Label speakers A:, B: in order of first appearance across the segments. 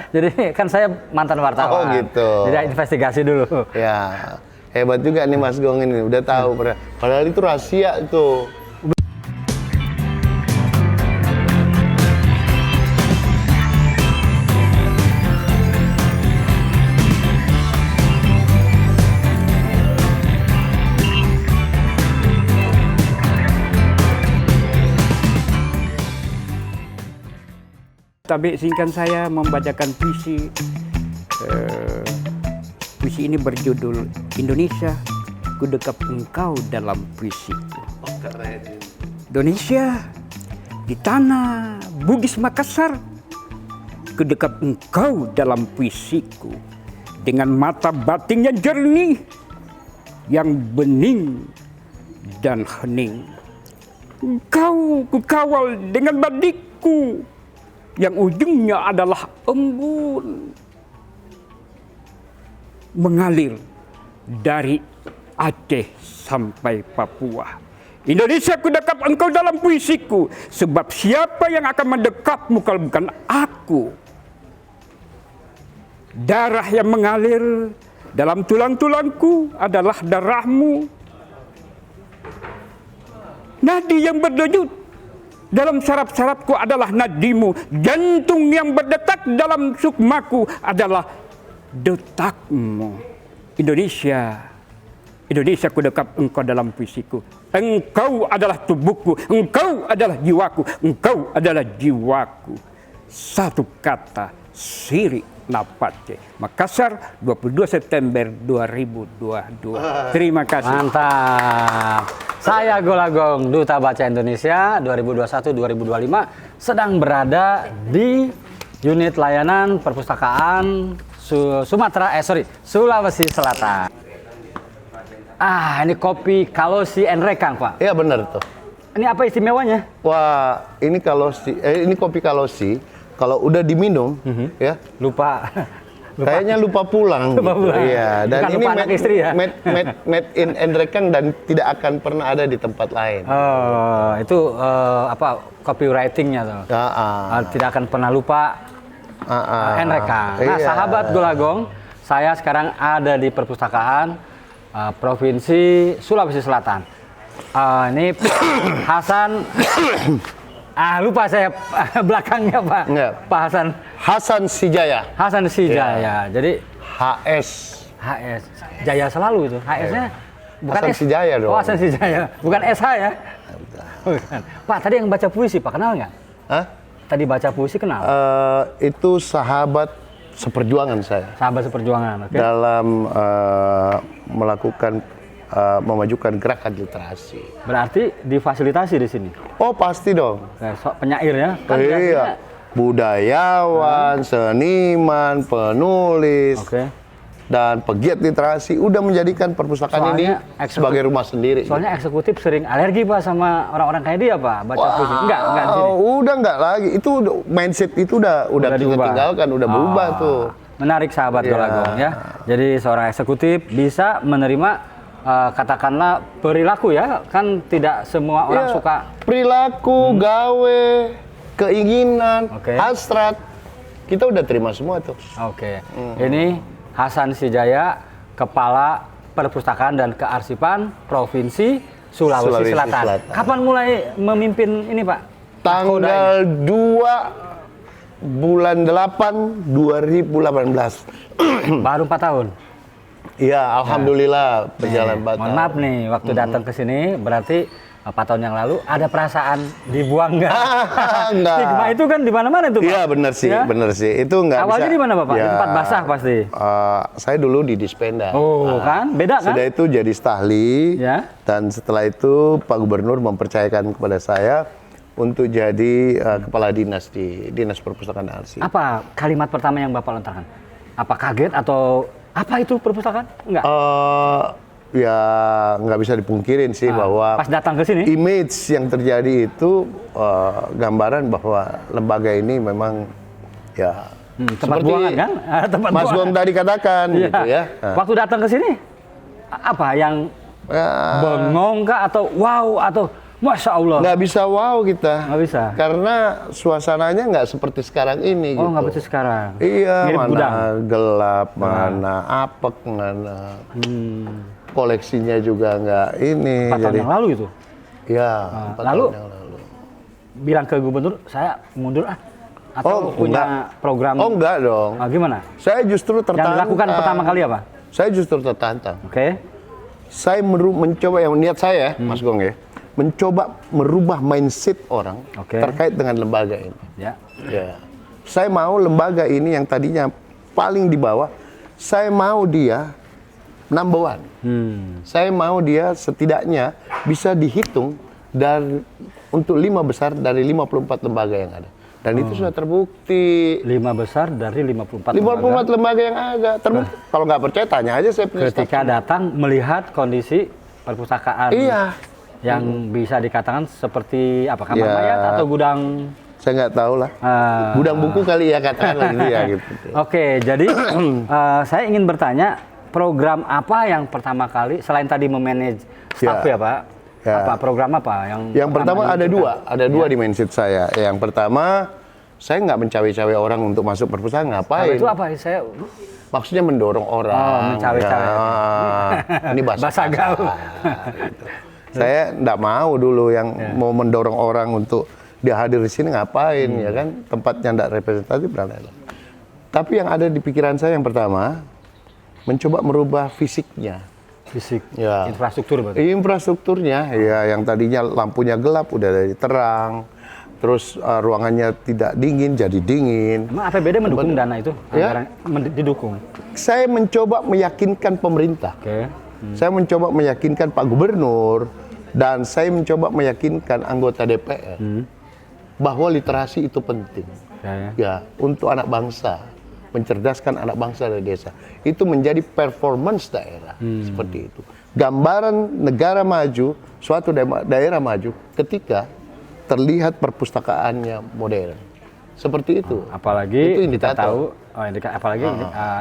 A: Jadi kan saya mantan wartawan.
B: Oh gitu.
A: Jadi investigasi dulu.
B: Ya, hebat juga nih Mas Gong ini, udah tahu. Padahal itu rahasia itu.
C: Tapi izinkan saya membacakan puisi. Puisi ini berjudul Indonesia, ku dekap engkau dalam puisiku. Indonesia, di tanah Bugis Makassar, ku dekap engkau dalam puisiku. Dengan mata batin yang jernih, yang bening dan hening. Engkau ku kawal dengan badikku, yang ujungnya adalah embun, mengalir dari Aceh sampai Papua. Indonesia, ku dekap engkau dalam puisiku, sebab siapa yang akan mendekapmu kalau bukan aku? Darah yang mengalir dalam tulang-tulangku adalah darahmu. Nadi yang berdenyut dalam saraf-sarafku adalah nadimu. Jantung yang berdetak dalam sukmaku adalah detakmu. Indonesia, Indonesia, ku dekap engkau dalam puisiku. Engkau adalah tubuhku, engkau adalah jiwaku, engkau adalah jiwaku. Satu kata, Siri Napace. Makassar, 22 September 2022. Terima kasih.
A: Mantap. Saya Golagong, Duta Baca Indonesia 2021-2025, sedang berada di unit layanan perpustakaan Sulawesi Selatan. Ini kopi Kalosi Rekang, Pak.
B: Iya benar tuh.
A: Ini apa istimewanya?
B: Wah, ini ini kopi Kalosi. Kalau udah diminum, ya
A: Lupa.
B: kayaknya lupa pulang.
A: Lupa pulang.
B: Iya, dan
A: bukan
B: ini
A: lupa anak istri ya?
B: made in Endrekang dan tidak akan pernah ada di tempat lain.
A: Oh, itu copywritingnya tuh. Tidak akan pernah lupa Rekang. Nah,
B: iya.
A: sahabat Golagong, saya sekarang ada di perpustakaan Provinsi Sulawesi Selatan. Ini Hasan. Lupa saya belakangnya, Pak.
B: Enggak.
A: Pak Hasan.
B: Hasan Sijaya.
A: Hasan Sijaya. Jadi
B: HS.
A: Jaya selalu itu. HS-nya bukan
B: Hasan Sijaya dong.
A: Oh, Hasan Sijaya. Bukan SH ya? Bukan. Pak, tadi yang baca puisi, Pak, kenal nggak?
B: Hah?
A: Tadi baca puisi kenal?
B: Itu sahabat seperjuangan saya.
A: Sahabat seperjuangan, oke.
B: Dalam melakukan memajukan gerakan literasi.
A: Berarti difasilitasi di sini.
B: Oh pasti dong.
A: Penyair ya. Kan
B: Iya. Budayawan, seniman, penulis, dan pegiat literasi udah menjadikan perpustakaan ini sebagai rumah sendiri.
A: Soalnya eksekutif sering alergi, Pak, sama orang-orang kayak dia, Pak, baca puisi. Enggak di sini.
B: Udah enggak lagi. Itu mindset itu udah kita tinggalkan, udah berubah tuh.
A: Menarik, sahabat Golagong ya. Jadi seorang eksekutif bisa menerima katakanlah perilaku ya, kan tidak semua orang suka
B: perilaku, gawe, keinginan, hasrat, kita udah terima semua tuh.
A: Ini Hasan Sijaya, Kepala Perpustakaan dan Kearsipan Provinsi Sulawesi Selatan. Kapan mulai memimpin ini, Pak?
B: Tanggal 2 bulan 8 2018.
A: Baru 4 tahun.
B: Iya, alhamdulillah berjalan 4 tahun.
A: Mohon maaf nih, waktu datang ke sini berarti 4 tahun yang lalu ada perasaan dibuang nggak?
B: Enggak.
A: Stigma itu kan di mana-mana tuh, Pak.
B: Iya, benar sih,
A: ya?
B: benar sih. Itu enggak
A: awalnya
B: bisa.
A: Di mana, Bapak?
B: Ya,
A: Di tempat basah pasti.
B: Saya dulu di Dispenda.
A: Kan? Beda kan?
B: Sudah itu jadi stahli.
A: Ya.
B: Dan setelah itu Pak Gubernur mempercayakan kepada saya untuk jadi kepala dinas di Dinas Perpustakaan Arsip.
A: Apa kalimat pertama yang Bapak lontarkan? Apa kaget atau apa itu perpustakaan? Enggak.
B: Ya nggak bisa dipungkirin sih bahwa
A: pas datang ke sini
B: image yang terjadi itu gambaran bahwa lembaga ini memang ya
A: tempat buangan kan? Tempat
B: Mas Gong tadi katakan gitu ya.
A: Waktu datang ke sini apa yang bengong kah atau wow atau Masya Allah.
B: Nggak bisa wow kita.
A: Nggak bisa.
B: Karena suasananya nggak seperti sekarang ini.
A: Oh,
B: gitu.
A: nggak betul sekarang.
B: Iya,
A: Mirip
B: mana
A: gudang.
B: gelap, mana apek, mana koleksinya juga nggak ini.
A: 4 tahun yang lalu itu.
B: Ya,
A: Nah,
B: 4
A: lalu?
B: tahun yang lalu.
A: Bilang ke gubernur, saya mundur ah. Atau
B: Oh,
A: punya
B: enggak.
A: program.
B: Oh enggak dong.
A: Ah, gimana?
B: Saya justru
A: Yang
B: tertantang.
A: dilakukan pertama kali apa?
B: Saya justru tertantang.
A: Oke.
B: Saya mencoba, yang niat saya, Mas Gong ya, mencoba merubah mindset orang
A: Oke.
B: terkait dengan lembaga ini.
A: Ya.
B: Ya. Saya mau lembaga ini yang tadinya paling di bawah, saya mau dia number one. Saya mau dia setidaknya bisa dihitung dari untuk 5 besar dari 54 lembaga yang ada. Dan itu sudah terbukti.
A: 5 besar dari 54
B: 54 lembaga yang ada. Terbukti. Kalau nggak percaya, tanya aja saya punya
A: ketika
B: staff.
A: datang melihat kondisi perpustakaan
B: Iya.
A: yang bisa dikatakan seperti apa, kamar
B: Ya.
A: mayat atau gudang.
B: Saya nggak tahu lah.
A: Ah.
B: Gudang buku kali ya katakanlah gitu ya gitu.
A: Oke, jadi saya ingin bertanya, program apa yang pertama kali selain tadi memanage staff ya, Pak?
B: Ya.
A: Apa program apa
B: Yang pertama ada dua di mindset saya. Yang pertama, saya nggak mencawe-cawe orang untuk masuk perpustakaan,
A: Kalau
B: ngapain?
A: itu apa? Saya
B: Maksudnya mendorong orang.
A: Oh, mencawe-cawe.
B: Ini bahasa
A: gaul.
B: Gitu. Saya nggak mau dulu yang mau mendorong orang untuk dia hadir di sini ngapain ya kan? Tempatnya nggak representatif dan lain-lain. Tapi yang ada di pikiran saya yang pertama, mencoba merubah fisiknya.
A: fisik,
B: Ya.
A: infrastruktur berarti.
B: Infrastrukturnya, ya yang tadinya lampunya gelap udah jadi terang, terus ruangannya tidak dingin jadi dingin.
A: Emang APBD mendukung dana itu?
B: Ya.
A: Anggaran didukung.
B: Saya mencoba meyakinkan pemerintah.
A: Oke.
B: Saya mencoba meyakinkan Pak Gubernur dan saya mencoba meyakinkan anggota DPR bahwa literasi itu penting. Ya, untuk anak bangsa, mencerdaskan anak bangsa dari desa. Itu menjadi performance daerah seperti itu. Gambaran negara maju, suatu daerah maju ketika terlihat perpustakaannya modern. Seperti itu.
A: Apalagi
B: Itu
A: kita
B: indikator.
A: tahu, apalagi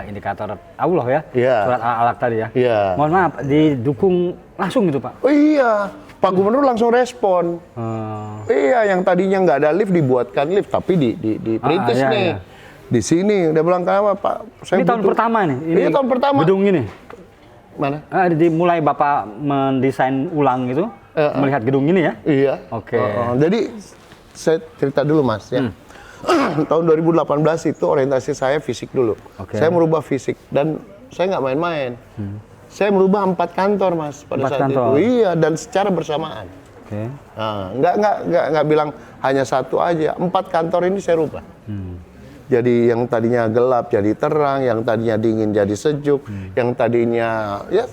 A: indikator Allah ya,
B: Iya.
A: surat Al-Alaq tadi ya.
B: Iya.
A: Mohon maaf, didukung langsung gitu Pak.
B: Oh iya, Pak Gubernur langsung respon. Iya, yang tadinya nggak ada lift dibuatkan lift, tapi diperintis
A: iya,
B: nih.
A: iya.
B: Di sini udah bilang kenapa Pak?
A: Ini tahun pertama nih.
B: Ini tahun pertama.
A: Gedung ini.
B: Mana?
A: Dimulai Bapak mendesain ulang itu, melihat gedung ini ya.
B: Iya.
A: Oke.
B: Jadi saya cerita dulu Mas ya. Tahun 2018 itu orientasi saya fisik dulu.
A: Oke.
B: Saya merubah fisik dan saya nggak main-main. Saya merubah 4 kantor Mas pada
A: 4
B: saat
A: kantor.
B: itu. Iya, dan secara bersamaan.
A: Oke.
B: Nah, nggak bilang hanya satu aja. 4 kantor ini saya rubah. Jadi yang tadinya gelap jadi terang, yang tadinya dingin jadi sejuk, yang tadinya ya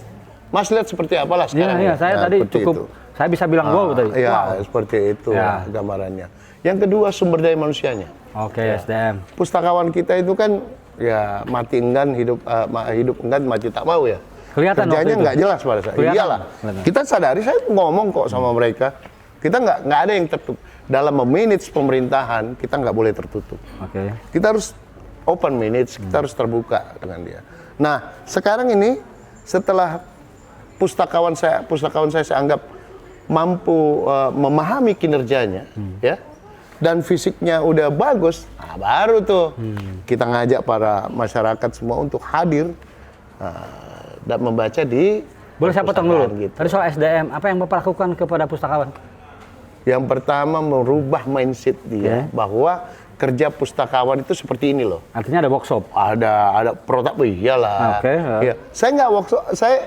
B: Mas lihat seperti apalah sekarang.
A: Iya,
B: ya.
A: saya
B: Nah,
A: tadi
B: seperti
A: cukup,
B: itu.
A: saya bisa bilang wow tadi.
B: Iya,
A: Wow.
B: seperti itu
A: Ya.
B: gambarannya. Yang kedua sumber daya manusianya.
A: Oke, SDM.
B: Pustakawan kita itu kan ya mati enggan hidup hidup enggan mati tak mau ya.
A: Kelihatan waktu
B: Kerjanya
A: itu.
B: nggak jelas pada saya.
A: Kelihatan.
B: Iyalah.
A: Kelihatan.
B: Kita sadari, saya ngomong kok sama mereka. Kita nggak ada yang tertutup. Dalam memanage pemerintahan kita nggak boleh tertutup.
A: Oke.
B: Kita harus open manage, kita harus terbuka dengan dia. Nah, sekarang ini setelah pustakawan saya anggap mampu memahami kinerjanya, ya, dan fisiknya udah bagus, nah baru tuh kita ngajak para masyarakat semua untuk hadir dan membaca di
A: Boleh saya potong dulu?
B: perpustakaan gitu.
A: Tadi soal SDM, apa yang Bapak lakukan kepada pustakawan?
B: Yang pertama merubah mindset dia bahwa kerja pustakawan itu seperti ini loh.
A: Artinya ada workshop.
B: Ada protap, iyalah.
A: Oke.
B: Iya. Saya nggak workshop, saya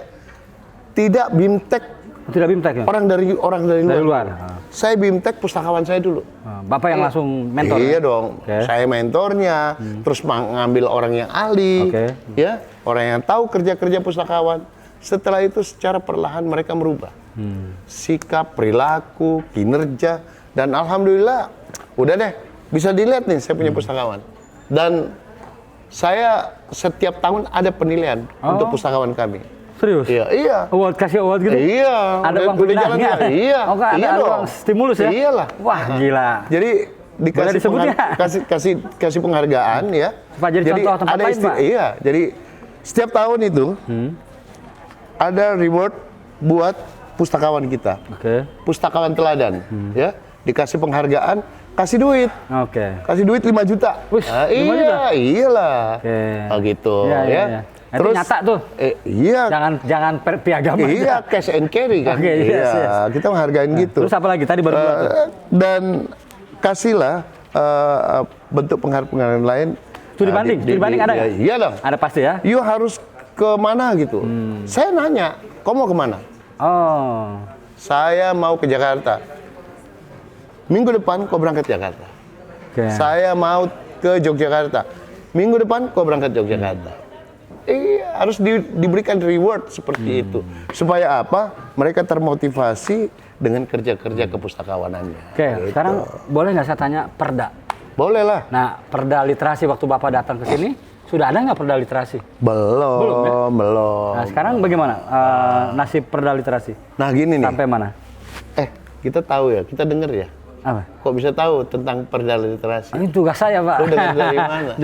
B: tidak bimtek
A: Tidak bimtek ya?
B: orang dari
A: Dari
B: luar.
A: luar.
B: Saya bimtek pustakawan saya dulu.
A: Bapak yang langsung mentor?
B: Iya
A: ya?
B: dong.
A: Oke.
B: Saya mentornya, terus ngambil orang yang ahli,
A: Oke.
B: ya, orang yang tahu kerja-kerja pustakawan. Setelah itu secara perlahan mereka merubah sikap, perilaku, kinerja, dan alhamdulillah udah deh bisa dilihat nih saya punya pustakawan. Dan saya setiap tahun ada penilaian untuk pustakawan kami.
A: Serius?
B: Iya.
A: Award, kasih award gitu?
B: Iya.
A: Ada uang
B: jalan
A: pemindahannya?
B: Iya.
A: Oh, kan,
B: Iya
A: ada
B: dong.
A: uang stimulus ya?
B: Iyalah.
A: Wah, gila.
B: Jadi
A: Boleh disebut nggak?
B: kasih penghargaan ya.
A: Supaya jadi contoh tempat lain, Pak?
B: Iya. Jadi setiap tahun itu ada reward buat pustakawan kita.
A: Oke.
B: Pustakawan teladan, ya. Dikasih penghargaan, kasih duit.
A: Oke.
B: Kasih duit 5 juta.
A: Wih, 5 juta?
B: Iyalah.
A: Oke.
B: Oh gitu,
A: Iya, iya,
B: ya.
A: iya. Terus nyata tuh.
B: Iya.
A: Jangan piagam aja.
B: Iya, cash and carry kan.
A: Oke, yes,
B: Iya,
A: yes.
B: kita menghargain gitu.
A: Terus apa lagi? Tadi baru dua tuh.
B: Dan kasihlah bentuk penghargaan lain.
A: Studi banding? Studi banding ada nggak?
B: Iya dong.
A: Ada pasti ya?
B: You harus ke mana gitu. Saya nanya, kau mau kemana?
A: Oh.
B: Saya mau ke Jakarta. Minggu depan kau berangkat Jakarta.
A: Oke.
B: Saya mau ke Yogyakarta. Minggu depan kau berangkat Yogyakarta. Iya, harus diberikan reward seperti itu. Supaya apa? Mereka termotivasi dengan kerja-kerja kepustakawanannya.
A: Oke,
B: Gitu.
A: sekarang boleh nggak saya tanya perda?
B: Boleh lah.
A: Nah, perda literasi waktu Bapak datang ke sini, sudah ada nggak perda literasi?
B: Belum,
A: ya?
B: belum.
A: Nah, sekarang bagaimana nasib perda literasi?
B: Nah gini nih.
A: Sampai mana?
B: Kita tahu ya, kita dengar ya.
A: Apa?
B: Kok bisa tahu tentang perda literasi?
A: Ini tugas saya, Pak.
B: Lu dengar dari mana?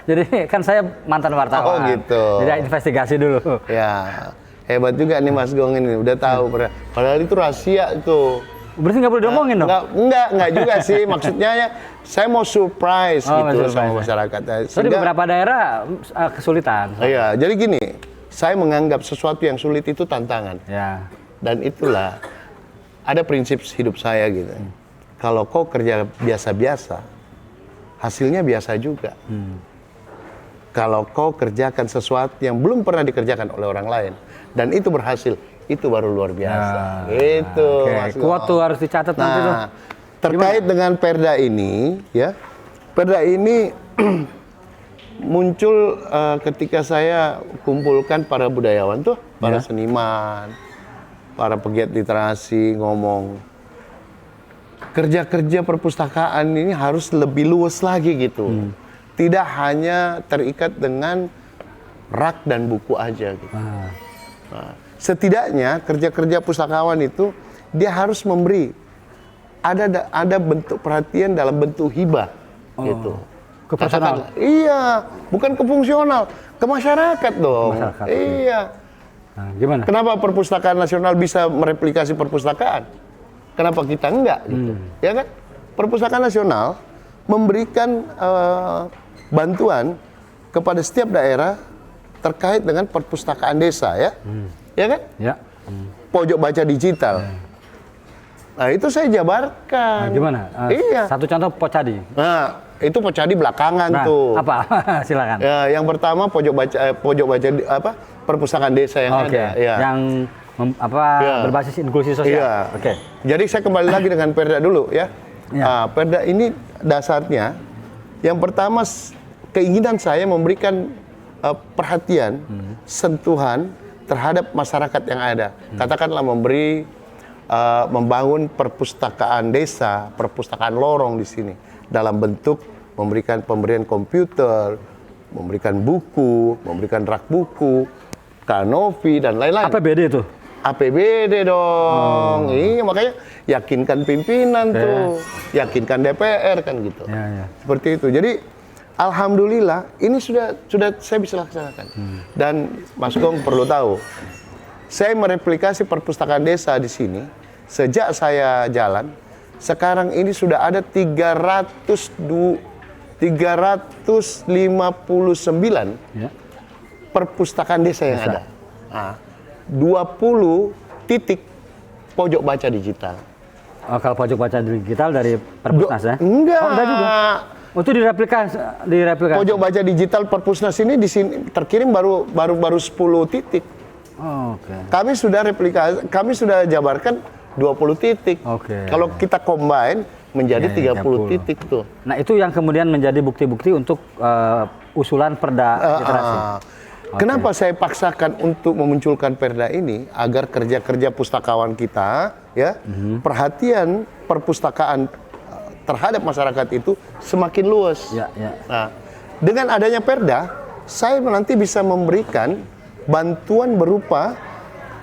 A: jadi kan saya mantan wartawan.
B: Oh, gitu.
A: Jadi investigasi dulu.
B: Ya, hebat juga nih Mas Gong ini, udah tahu. Padahal itu rahasia itu.
A: Berarti nggak boleh diomongin dong?
B: Enggak juga sih. Maksudnya ya, saya mau surprise gitu sama masyarakat.
A: Jadi beberapa daerah kesulitan.
B: Iya, jadi gini, saya menganggap sesuatu yang sulit itu tantangan.
A: Ya.
B: Dan itulah ada prinsip hidup saya gitu. Kalau kau kerja biasa-biasa, hasilnya biasa juga. Kalau kau kerjakan sesuatu yang belum pernah dikerjakan oleh orang lain, dan itu berhasil, itu baru luar biasa. Gitu.
A: Mas kuat tuh harus dicatat nanti tuh.
B: Terkait dengan perda ini, ya, perda ini muncul ketika saya kumpulkan para budayawan tuh, para seniman, para pegiat literasi ngomong. Kerja-kerja perpustakaan ini harus lebih luas lagi gitu. Tidak hanya terikat dengan rak dan buku aja gitu. Nah, setidaknya kerja-kerja pustakawan itu dia harus memberi ada bentuk perhatian dalam bentuk hibah gitu.
A: Ke personal.
B: Iya, bukan ke fungsional, ke masyarakat dong.
A: Masyarakat,
B: iya.
A: Nah, gimana?
B: Kenapa perpustakaan nasional bisa mereplikasi perpustakaan? Kenapa kita enggak? Gitu. Ya kan? Perpustakaan nasional memberikan bantuan kepada setiap daerah terkait dengan perpustakaan desa, ya, ya kan?
A: Ya.
B: Pojok baca digital. Nah itu saya jabarkan.
A: Nah, gimana?
B: Iya.
A: Satu contoh Pocadi.
B: Nah itu Pocadi belakangan tuh.
A: Apa? Silakan.
B: Ya, yang pertama pojok baca perpustakaan desa yang ada. Ya.
A: Yang berbasis inklusi sosial.
B: Iya.
A: Oke.
B: Jadi saya kembali lagi dengan perda dulu ya.
A: Ya.
B: Perda ini dasarnya yang pertama keinginan saya memberikan perhatian, sentuhan terhadap masyarakat yang ada. Katakanlah membangun perpustakaan desa, perpustakaan lorong di sini dalam bentuk memberikan pemberian komputer, memberikan buku, memberikan rak buku, kanopi dan lain-lain.
A: APBD itu?
B: APBD dong. Iya, makanya yakinkan pimpinan tuh, yakinkan DPR kan gitu.
A: Ya.
B: Seperti itu. Jadi alhamdulillah ini sudah saya bisa laksanakan. Dan Mas Gong perlu tahu, saya mereplikasi perpustakaan desa di sini sejak saya jalan. Sekarang ini sudah ada 359 perpustakaan desa yang ada. Nah, 20 titik pojok baca digital.
A: Oh, kalau pojok baca digital dari Perpusnas ya?
B: Enggak.
A: Oh, enggak juga. Oh, itu direplikasi.
B: Pojok baca digital Perpusnas ini di sini terkirim baru 10 titik.
A: Oh, oke.
B: Kami sudah jabarkan 20 titik.
A: Oke.
B: Kalau kita combine menjadi 30 titik tuh.
A: Nah, itu yang kemudian menjadi bukti-bukti untuk usulan perda literasi.
B: Kenapa saya paksakan untuk memunculkan perda ini agar kerja-kerja pustakawan kita, ya, perhatian perpustakaan terhadap masyarakat itu semakin luas.
A: Ya.
B: Nah, dengan adanya perda, saya nanti bisa memberikan bantuan berupa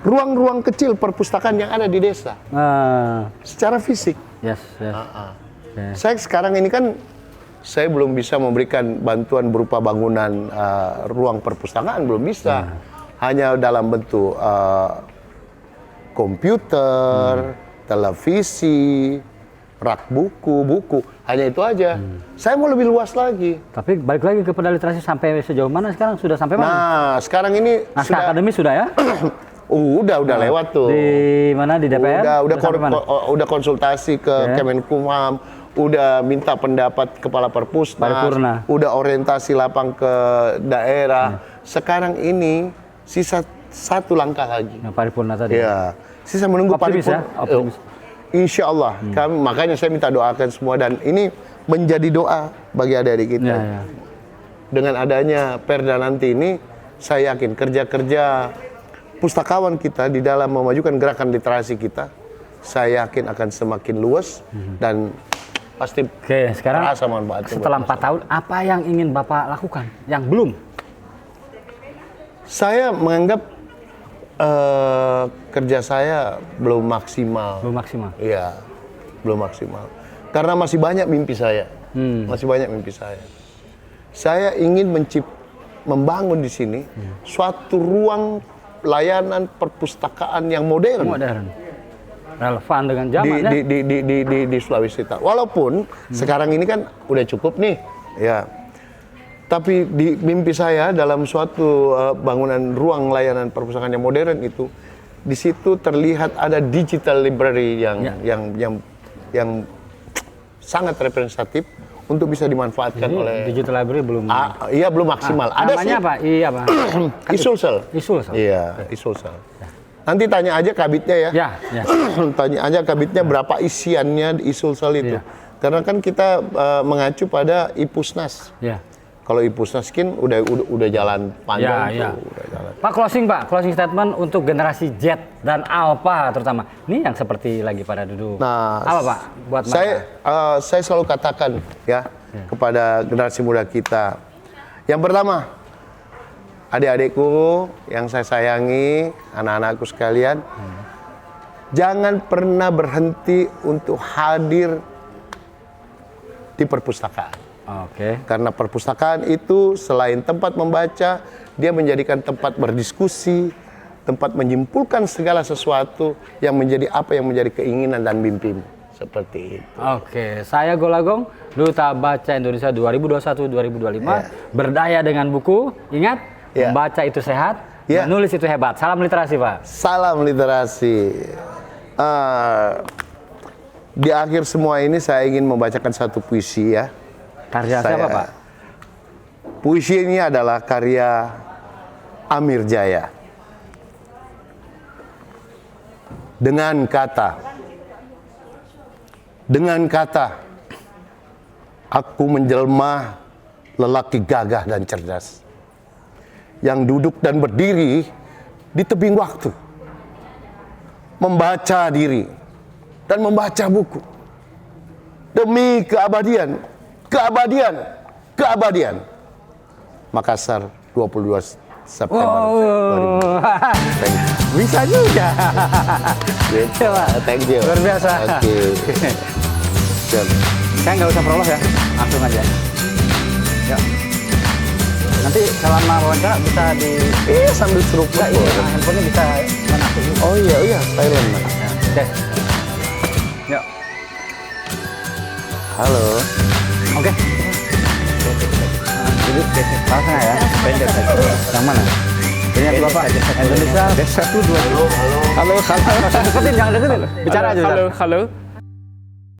B: ruang-ruang kecil perpustakaan yang ada di desa, secara fisik.
A: Yes.
B: Saya sekarang ini kan saya belum bisa memberikan bantuan berupa bangunan ruang perpustakaan, belum bisa. Hanya dalam bentuk komputer, televisi, rak buku, hanya itu aja. Saya mau lebih luas lagi.
A: Tapi balik lagi kepada literasi sampai sejauh mana sekarang? Sudah sampai mana?
B: Nah, sekarang ini
A: Naskah akademis sudah ya?
B: udah lewat tuh.
A: Di mana, di DPR?
B: Udah
A: sampai mana?
B: udah konsultasi ke Kemenkumham, udah minta pendapat kepala Perpusnas,
A: Paripurna.
B: udah orientasi lapang ke daerah. Sekarang ini sisa satu langkah lagi.
A: Nah, paripurna tadi.
B: Ya, sisa menunggu
A: Optimis ya?
B: paripurna.
A: Optimis.
B: Insya Allah, makanya saya minta doakan semua dan ini menjadi doa bagi adik-adik kita.
A: Ya, ya.
B: Dengan adanya Perda nanti ini, saya yakin kerja-kerja pustakawan kita di dalam memajukan gerakan literasi kita, saya yakin akan semakin luas dan pasti
A: Oke, sekarang
B: terasa manfaatnya.
A: setelah 4 tahun, apa yang ingin Bapak lakukan? Yang belum?
B: Saya menganggap kerja saya belum maksimal.
A: Belum maksimal.
B: Iya, belum maksimal. Karena masih banyak mimpi saya. Masih banyak mimpi saya. Saya ingin membangun di sini suatu ruang layanan perpustakaan yang modern.
A: Modern. Relevan dengan zaman
B: Di Sulawesi Selatan. Walaupun sekarang ini kan udah cukup nih, ya. Tapi di mimpi saya dalam suatu bangunan ruang layanan perpustakaan yang modern itu, di situ terlihat ada digital library yang sangat representatif untuk bisa dimanfaatkan oleh
A: digital library belum.
B: Iya, belum maksimal. Ada
A: namanya
B: sih.
A: apa? Iya, apa?
B: Isulsel.
A: Isulsel.
B: Iya, Isulsel. Nanti tanya aja kabitnya ya.
A: Ya, ya.
B: Tanya aja kabitnya berapa isiannya di Isulsel itu.
A: Iya.
B: Karena kan kita mengacu pada Ipusnas.
A: Ya.
B: Kalau Ipusnaskin udah jalan panjang
A: Ya, ya.
B: tuh, udah jalan.
A: Pak, closing statement untuk generasi Z dan Alpha terutama. Ini yang seperti lagi pada duduk.
B: Nah,
A: apa Pak buat mereka?
B: saya selalu katakan ya kepada generasi muda kita. Yang pertama, adik-adikku yang saya sayangi, anak-anakku sekalian, jangan pernah berhenti untuk hadir di perpustakaan.
A: Oke.
B: Karena perpustakaan itu selain tempat membaca, dia menjadikan tempat berdiskusi, tempat menyimpulkan segala sesuatu yang menjadi apa yang menjadi keinginan dan mimpimu. Seperti itu.
A: Oke, saya Golagong, Duta Baca Indonesia 2021-2025. Berdaya dengan buku, ingat, membaca itu sehat, menulis itu hebat. Salam literasi, Pak.
B: Salam literasi. Di akhir semua ini saya ingin membacakan satu puisi ya.
A: Karya siapa, Pak?
B: Puisi ini adalah karya Amir Jaya. Dengan kata, aku menjelma lelaki gagah dan cerdas, yang duduk dan berdiri di tebing waktu, membaca diri dan membaca buku demi keabadian. Makassar, 22 September 2000.
A: Bisa juga.
B: Thank you.
A: Luar biasa.
B: Oke.
A: Saya nggak usah prolog ya, langsung aja. Yuk. Nanti selama wawancara bisa di...
B: sambil seruput.
A: Handphonenya bisa mana?
B: Oh iya, silent Mas.
A: Oke. Yuk.
B: Halo.
A: Oke. Jadi langsung ya, pendek. Yang mana? Ini yang Bapak Indonesia 1 2. Halo. Deketin, jangan deketin. Bicara aja.
C: Halo.